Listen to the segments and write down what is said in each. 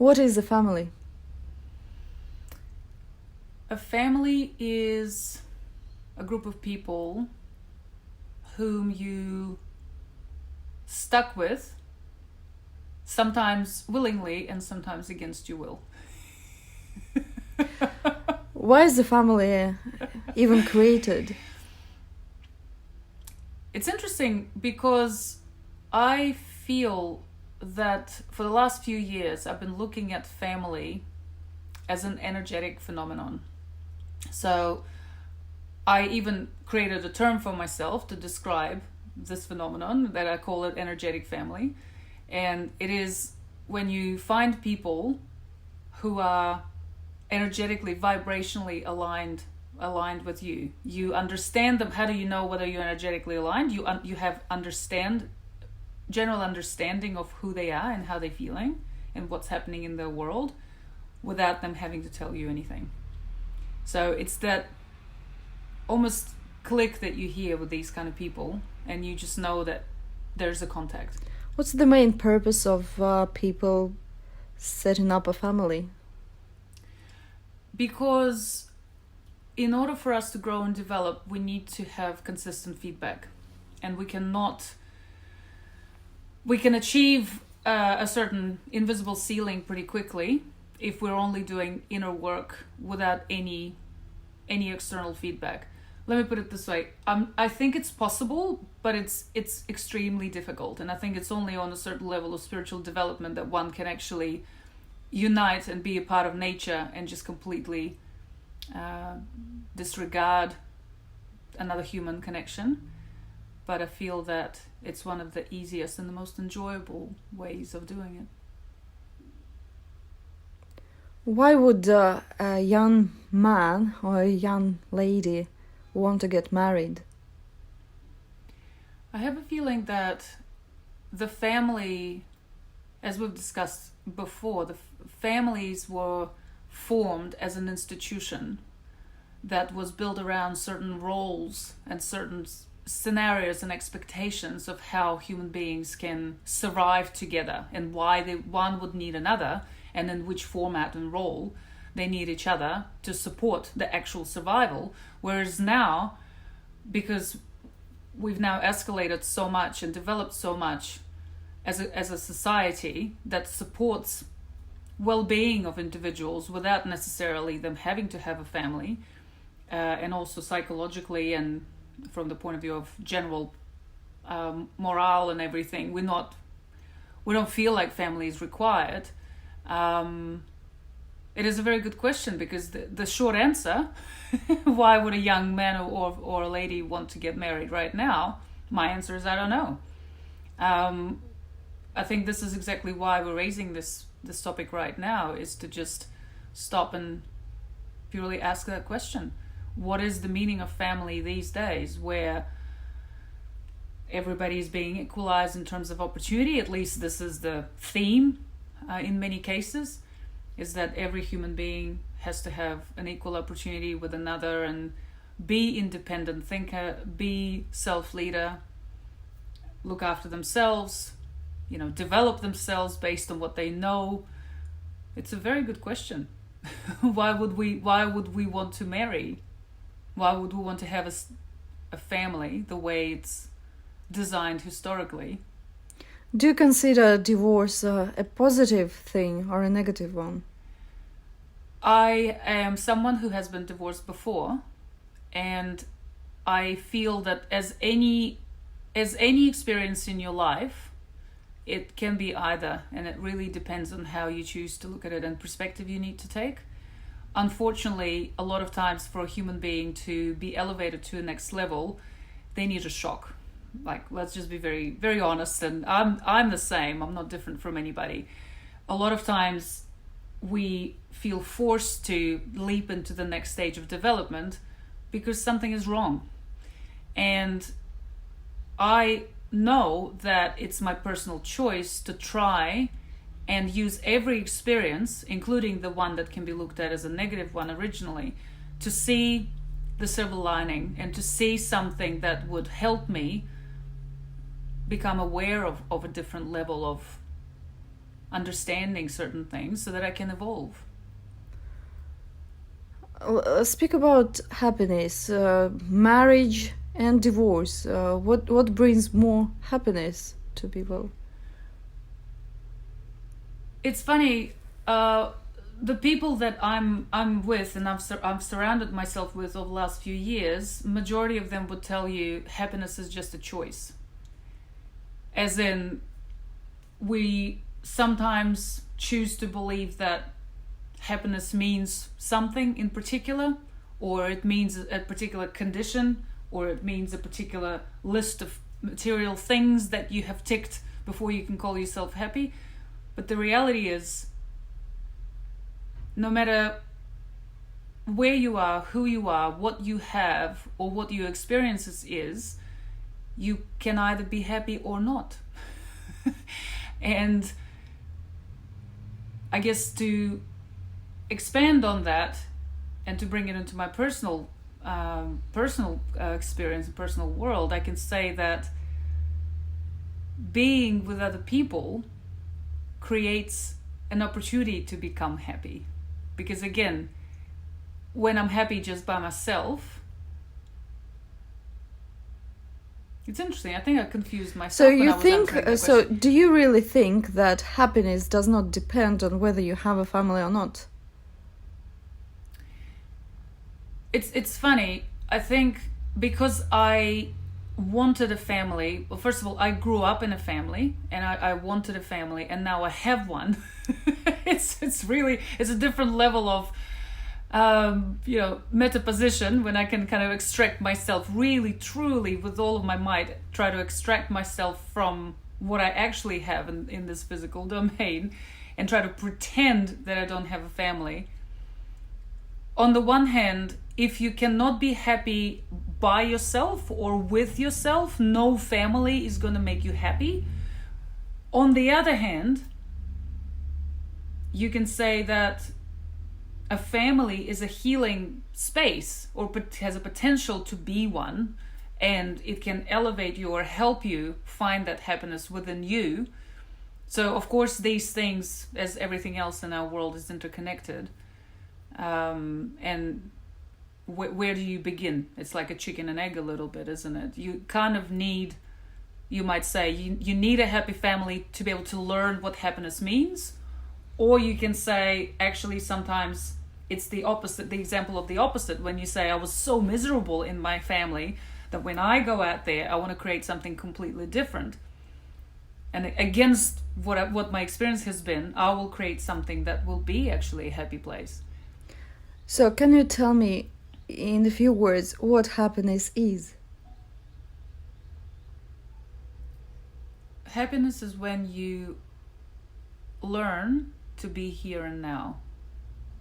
What is a family? A family is a group of people whom you stuck with, sometimes willingly and sometimes against your will. Why is the family even created? It's interesting because I feel that for the last few years I've been looking at family as an energetic phenomenon. So I even created a term for myself to describe this phenomenon that I call it energetic family. And it is when you find people who are energetically, vibrationally aligned with you. You understand them. How do you know whether you're energetically aligned? You have general understanding of who they are and how they're feeling and what's happening in their world without them having to tell you anything. So it's that almost click that you hear with these kind of people, and you just know that there's a contact. What's the main purpose of people setting up a family? Because in order for us to grow and develop, we need to have consistent feedback. And we can achieve a certain invisible ceiling pretty quickly if we're only doing inner work without any external feedback. Let me put it this way. I think it's possible, but it's extremely difficult. And I think it's only on a certain level of spiritual development that one can actually unite and be a part of nature and just completely disregard another human connection. But I feel that it's one of the easiest and the most enjoyable ways of doing it. Why would a young man or a young lady want to get married? I have a feeling that the family, as we've discussed before, the families were formed as an institution that was built around certain roles and certain scenarios and expectations of how human beings can survive together and why one would need another, and in which format and role they need each other to support the actual survival. Whereas now, because we've now escalated so much and developed so much as a society that supports well-being of individuals without necessarily them having to have a family, and also psychologically and from the point of view of general morale and everything, we don't feel like family is required. It is a very good question, because the short answer, why would a young man or a lady want to get married right now? My answer is I don't know. I think this is exactly why we're raising this topic right now, is to just stop and purely ask that question. What is the meaning of family these days, where everybody is being equalized in terms of opportunity? At least this is the theme in many cases, is that every human being has to have an equal opportunity with another and be independent thinker, be self-leader, look after themselves, develop themselves based on what they know. It's a very good question. Why would we want to marry? Why would we want to have a family the way it's designed historically? Do you consider divorce a positive thing or a negative one? I am someone who has been divorced before, and I feel that as any experience in your life, it can be either, and it really depends on how you choose to look at it and perspective you need to take. Unfortunately, a lot of times for a human being to be elevated to the next level, they need a shock. Like, let's just be very, very honest, and I'm the same. I'm not different from anybody. A lot of times we feel forced to leap into the next stage of development because something is wrong. And I know that it's my personal choice to try and use every experience, including the one that can be looked at as a negative one originally, to see the silver lining and to see something that would help me become aware of a different level understanding certain things so that I can evolve. Speak about happiness, marriage and divorce. What brings more happiness to people? It's funny. The people that I'm with and I've surrounded myself with over the last few years, majority of them would tell you happiness is just a choice. As in, we sometimes choose to believe that happiness means something in particular, or it means a particular condition, or it means a particular list of material things that you have ticked before you can call yourself happy. But the reality is, no matter where you are, who you are, what you have, or what your experiences is, you can either be happy or not. And I guess to expand on that and to bring it into my personal experience and personal world, I can say that being with other people creates an opportunity to become happy. Because again, when I'm happy just by myself, it's interesting. I think I confused myself. So you think? So do you really think that happiness does not depend on whether you have a family or not? It's funny. I think because I wanted a family. Well, first of all, I grew up in a family, and I wanted a family, and now I have one. It's a different level of metaposition when I can kind of extract myself really, truly, with all of my might, try to extract myself from what I actually have in this physical domain, and try to pretend that I don't have a family. On the one hand, if you cannot be happy by yourself or with yourself, no family is going to make you happy. On the other hand, you can say that a family is a healing space, or has a potential to be one, and it can elevate you or help you find that happiness within you. So of course these things, as everything else in our world, is interconnected. And where do you begin? It's like a chicken and egg a little bit, isn't it? You kind of need, you might say, you need a happy family to be able to learn what happiness means. Or you can say, actually, sometimes it's the opposite, the example of the opposite, when you say, I was so miserable in my family that when I go out there, I want to create something completely different. And against what my experience has been, I will create something that will be actually a happy place. So can you tell me in a few words what happiness is? Happiness is when you learn to be here and now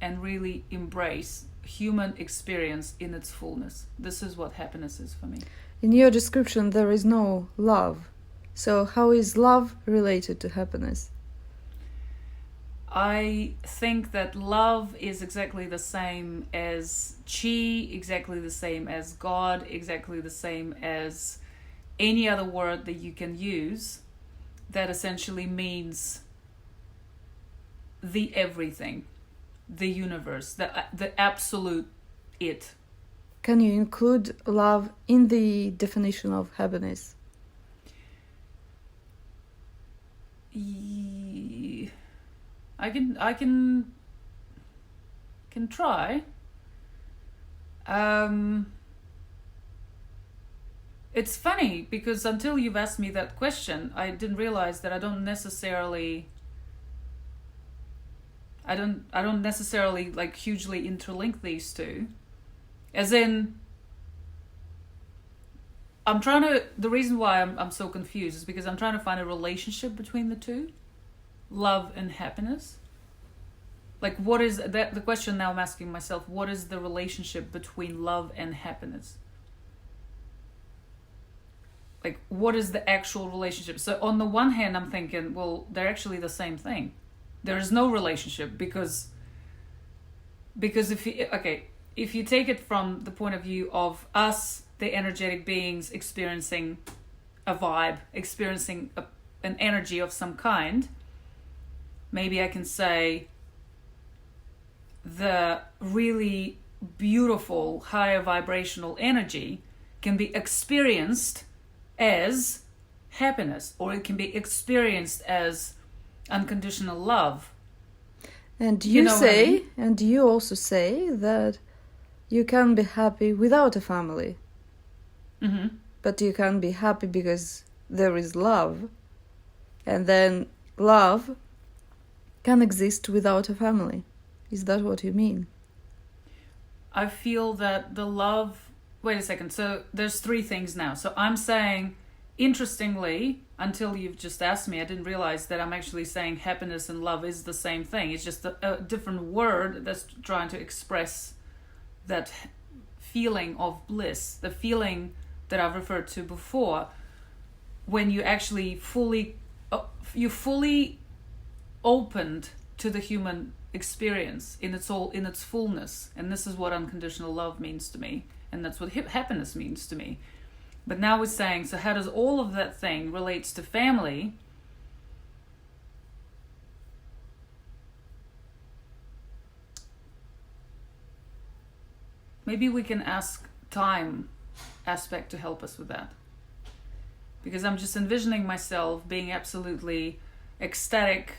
and really embrace human experience in its fullness. This is what happiness is for me. In your description, there is no love. So how is love related to happiness? I think that love is exactly the same as chi, exactly the same as God, exactly the same as any other word that you can use that essentially means the everything, the universe, the absolute it. Can you include love in the definition of happiness? I can try. It's funny because until you've asked me that question, I didn't realize that I don't necessarily like hugely interlink these two. As in, the reason why I'm so confused is because I'm trying to find a relationship between the two, love and happiness. Like, what is that? The question now I'm asking myself, what is the relationship between love and happiness? Like, what is the actual relationship? So on the one hand, I'm thinking, well, they're actually the same thing. There is no relationship because if you take it from the point of view of us, the energetic beings, experiencing a vibe, experiencing an energy of some kind, maybe I can say the really beautiful higher vibrational energy can be experienced as happiness, or it can be experienced as unconditional love. And You you know what I say, mean? and you also say that you can be happy without a family, Mm-hmm. but you can be happy because there is love, and then love can exist without a family. Is that what you mean? I feel that the love. Wait a second. So there's three things now. So I'm saying, interestingly, until you've just asked me, I didn't realize that I'm actually saying happiness and love is the same thing. It's just a different word that's trying to express that feeling of bliss, the feeling that I've referred to before, when you actually fully opened to the human experience in its fullness. And this is what unconditional love means to me, and that's what happiness means to me. But now we're saying, so how does all of that thing relates to family? Maybe we can ask time aspect to help us with that, because I'm just envisioning myself being absolutely ecstatic,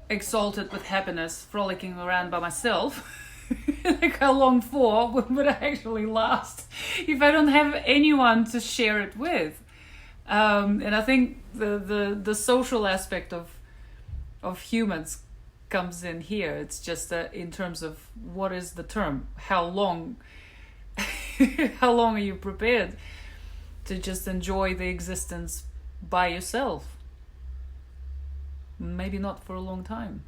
exalted with happiness, frolicking around by myself. Like, how long for would I actually last if I don't have anyone to share it with? And I think the social aspect of humans comes in here. It's just in terms of what is the term? How long? How long are you prepared to just enjoy the existence by yourself? Maybe not for a long time.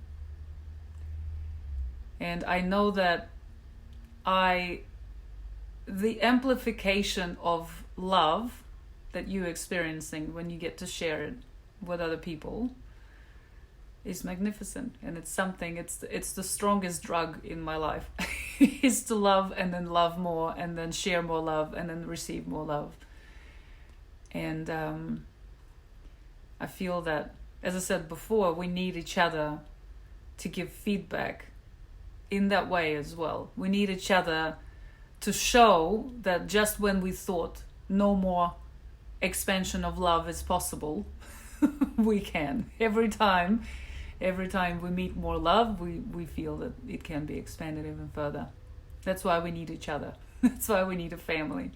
And I know that the amplification of love that you're experiencing when you get to share it with other people is magnificent. And it's something, it's the strongest drug in my life, is to love and then love more and then share more love and then receive more love. And I feel that, as I said before, we need each other to give feedback in that way as well. We need each other to show that just when we thought no more expansion of love is possible, we can. Every time we meet more love, we feel that it can be expanded even further. That's why we need each other. That's why we need a family.